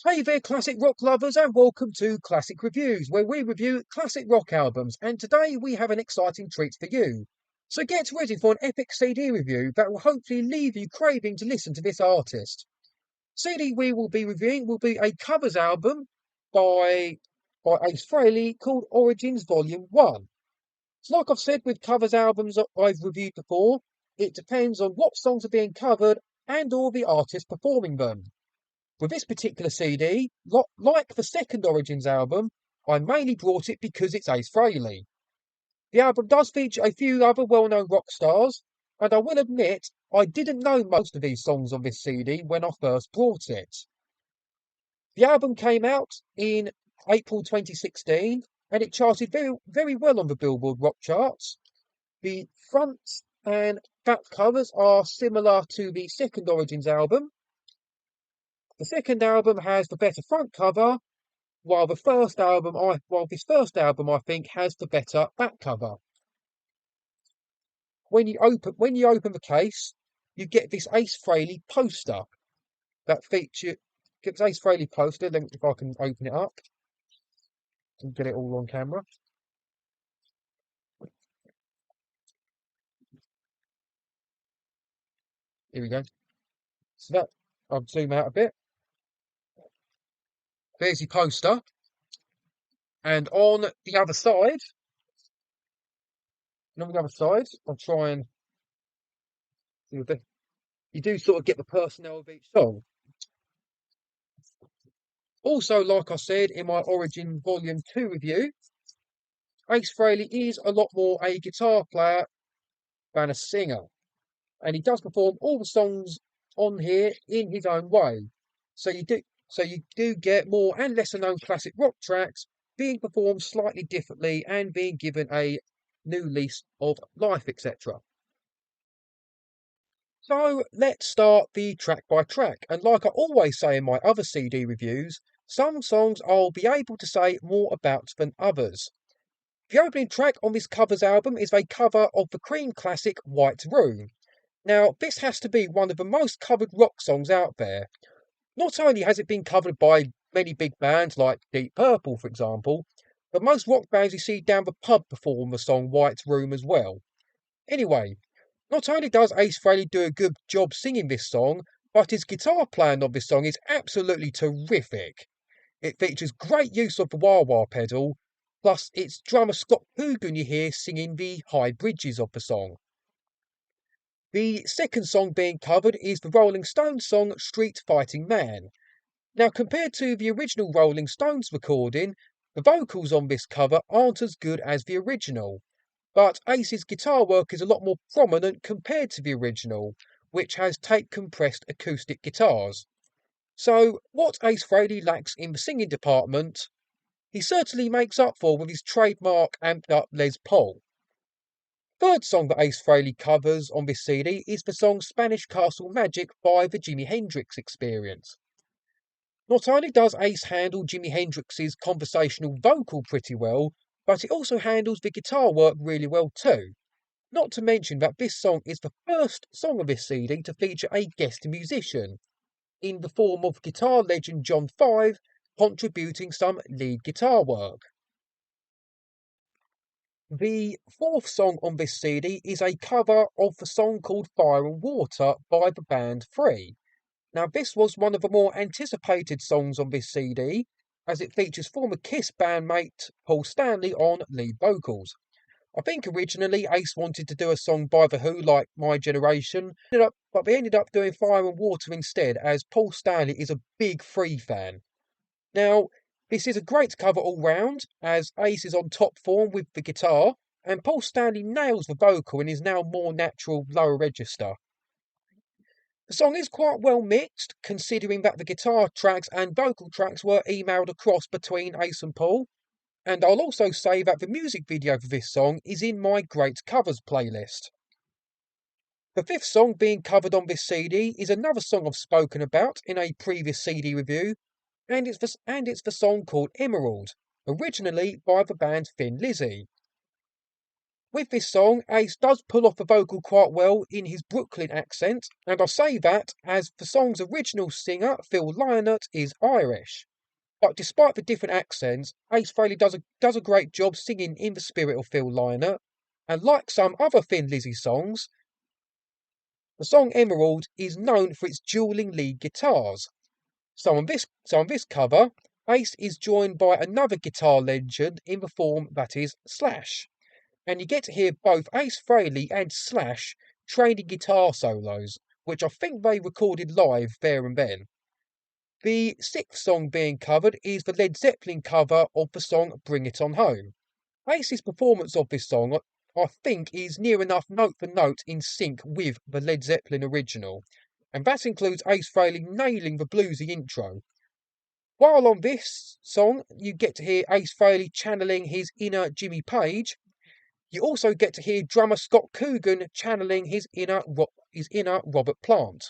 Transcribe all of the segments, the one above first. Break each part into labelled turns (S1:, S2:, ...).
S1: Hey there, classic rock lovers, and welcome to Classic Reviews, where we review classic rock albums. And today we have an exciting treat for you. So get ready for an epic CD review that will hopefully leave you craving to listen to this artist. CD we will be reviewing will be a covers album by Ace Frehley called Origins Volume 1. So like I've said with covers albums that I've reviewed before, it depends on what songs are being covered and or the artist performing them. With this particular CD, like the second Origins album, I mainly brought it because it's Ace Frehley. The album does feature a few other well-known rock stars, and I will admit I didn't know most of these songs on this CD when I first brought it. The album came out in April 2016, and it charted very well on the Billboard rock charts. The front and back covers are similar to the second Origins album. The second album has the better front cover, while this first album I think has the better back cover. When you open the case, you get this Ace Frehley poster that features Ace Frehley poster. Let me, if I can open it up and get it all on camera. Here we go. So that I'll zoom out a bit. There's your poster, and on the other side, I'll try and do a bit. You do sort of get the personnel of each song. Also, like I said in my Origin Volume 2 review, Ace Frehley is a lot more a guitar player than a singer. And he does perform all the songs on here in his own way. So you do get more and lesser known classic rock tracks being performed slightly differently and being given a new lease of life, etc. So let's start the track by track. And like I always say in my other CD reviews, some songs I'll be able to say more about than others. The opening track on this covers album is a cover of the Cream classic White Room. Now, this has to be one of the most covered rock songs out there. Not only has it been covered by many big bands like Deep Purple, for example, but most rock bands you see down the pub perform the song White Room as well. Anyway, not only does Ace Frehley do a good job singing this song, but his guitar playing of this song is absolutely terrific. It features great use of the wah-wah pedal, plus it's drummer Scott Coogan you hear singing the high bridges of the song. The second song being covered is the Rolling Stones song Street Fighting Man. Now, compared to the original Rolling Stones recording, the vocals on this cover aren't as good as the original, but Ace's guitar work is a lot more prominent compared to the original, which has tape compressed acoustic guitars. So, what Ace Frehley lacks in the singing department, he certainly makes up for with his trademark amped up Les Paul. Third song that Ace Frehley covers on this CD is the song Spanish Castle Magic by the Jimi Hendrix Experience. Not only does Ace handle Jimi Hendrix's conversational vocal pretty well, but he also handles the guitar work really well too. Not to mention that this song is the first song of this CD to feature a guest musician, in the form of guitar legend John Five contributing some lead guitar work. The fourth song on this CD is a cover of the song called Fire and Water by the band Free. Now, this was one of the more anticipated songs on this CD, as it features former Kiss bandmate Paul Stanley on lead vocals. I think originally Ace wanted to do a song by The Who like My Generation, but they ended up doing Fire and Water instead, as Paul Stanley is a big Free fan. Now, this is a great cover all round, as Ace is on top form with the guitar, and Paul Stanley nails the vocal and is now more natural lower register. The song is quite well mixed, considering that the guitar tracks and vocal tracks were emailed across between Ace and Paul, and I'll also say that the music video for this song is in my Great Covers playlist. The fifth song being covered on this CD is another song I've spoken about in a previous CD review, and it's the song called Emerald, originally by the band Thin Lizzy. With this song, Ace does pull off the vocal quite well in his Brooklyn accent, and I say that as the song's original singer, Phil Lynott, is Irish. But despite the different accents, Ace Frehley does a great job singing in the spirit of Phil Lynott, and like some other Thin Lizzy songs, the song Emerald is known for its dueling lead guitars. So on this cover, Ace is joined by another guitar legend in the form that is Slash. And you get to hear both Ace Frehley and Slash training guitar solos, which I think they recorded live there and then. The sixth song being covered is the Led Zeppelin cover of the song Bring It On Home. Ace's performance of this song, I think, is near enough note for note in sync with the Led Zeppelin original, and that includes Ace Frehley nailing the bluesy intro. While on this song, you get to hear Ace Frehley channeling his inner Jimmy Page. You also get to hear drummer Scott Coogan channeling his inner Robert Plant.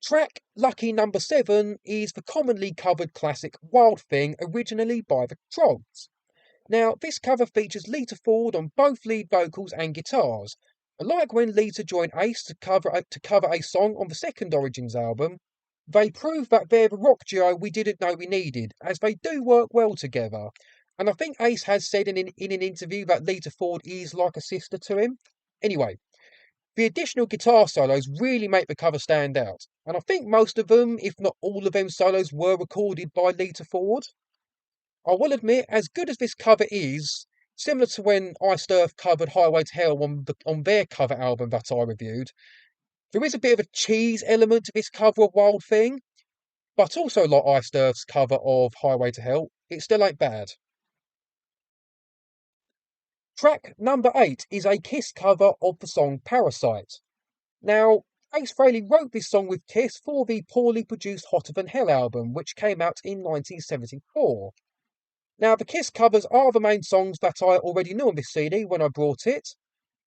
S1: Track Lucky Number 7 is the commonly covered classic Wild Thing, originally by the Troggs. Now, this cover features Lita Ford on both lead vocals and guitars. Like when Lita joined Ace to cover a song on the second Origins album, they prove that they're the rock duo we didn't know we needed, as they do work well together. And I think Ace has said in an interview that Lita Ford is like a sister to him. Anyway, the additional guitar solos really make the cover stand out. And I think most of them, if not all of them solos, were recorded by Lita Ford. I will admit, as good as this cover is, similar to when Ice Earth covered Highway to Hell on their cover album that I reviewed, there is a bit of a cheese element to this cover of Wild Thing. But also like Ice Earth's cover of Highway to Hell, it still ain't bad. Track number 8 is a Kiss cover of the song Parasite. Now, Ace Frehley wrote this song with Kiss for the poorly produced Hotter Than Hell album, which came out in 1974. Now, the Kiss covers are the main songs that I already knew on this CD when I brought it,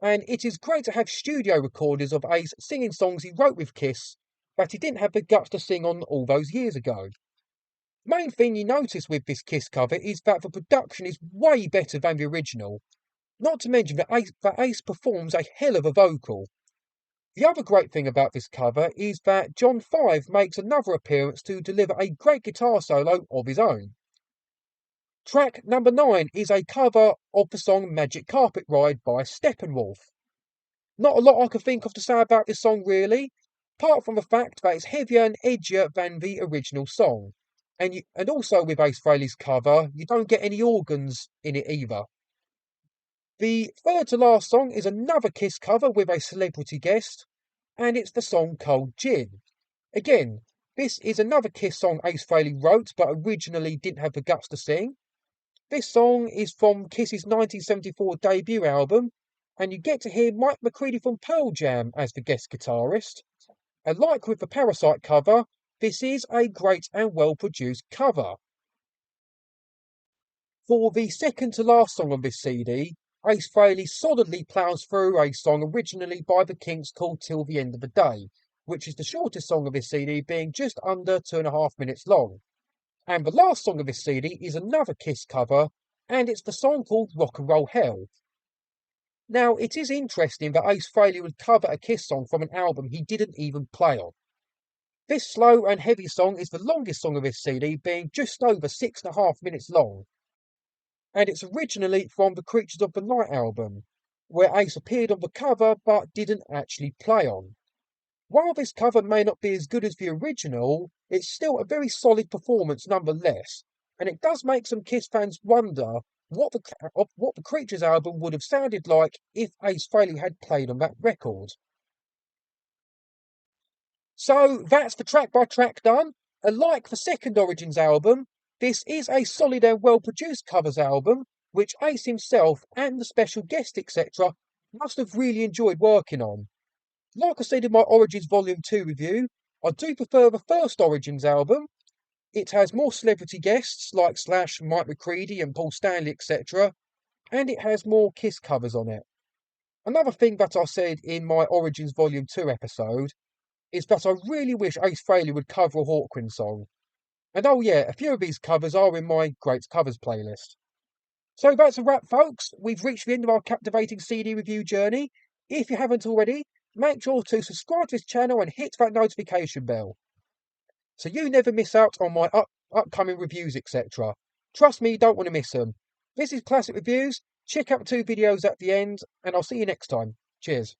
S1: and it is great to have studio recordings of Ace singing songs he wrote with Kiss that he didn't have the guts to sing on all those years ago. The main thing you notice with this Kiss cover is that the production is way better than the original. Not to mention that Ace performs a hell of a vocal. The other great thing about this cover is that John 5 makes another appearance to deliver a great guitar solo of his own. Track number 9 is a cover of the song Magic Carpet Ride by Steppenwolf. Not a lot I can think of to say about this song really, apart from the fact that it's heavier and edgier than the original song. And also with Ace Frehley's cover, you don't get any organs in it either. The third to last song is another Kiss cover with a celebrity guest, and it's the song Cold Gin. Again, this is another Kiss song Ace Frehley wrote but originally didn't have the guts to sing. This song is from Kiss's 1974 debut album, and you get to hear Mike McCready from Pearl Jam as the guest guitarist. And like with the Parasite cover, this is a great and well-produced cover. For the second to last song on this CD, Ace Frehley solidly ploughs through a song originally by the Kinks called Till the End of the Day, which is the shortest song of this CD, being just under 2.5 minutes long. And the last song of this CD is another Kiss cover, and it's the song called Rock and Roll Hell. Now, it is interesting that Ace Frehley would cover a Kiss song from an album he didn't even play on. This slow and heavy song is the longest song of this CD, being just over 6.5 minutes long. And it's originally from the Creatures of the Night album, where Ace appeared on the cover but didn't actually play on. While this cover may not be as good as the original, it's still a very solid performance nonetheless, and it does make some Kiss fans wonder what the Creatures album would have sounded like if Ace Frehley had played on that record. So that's the track by track done, and like the second Origins album, this is a solid and well-produced covers album, which Ace himself and the special guest etc. must have really enjoyed working on. Like I said in my Origins Volume 2 review, I do prefer the first Origins album. It has more celebrity guests like Slash, Mike McCready and Paul Stanley etc. And it has more Kiss covers on it. Another thing that I said in my Origins Volume 2 episode is that I really wish Ace Frehley would cover a Hawkwind song. And oh yeah, a few of these covers are in my Great Covers playlist. So that's a wrap, folks. We've reached the end of our captivating CD review journey. If you haven't already, make sure to subscribe to this channel and hit that notification bell, so you never miss out on my upcoming reviews, etc. Trust me, you don't want to miss them. This is Classic Reviews. Check out the 2 videos at the end, and I'll see you next time. Cheers.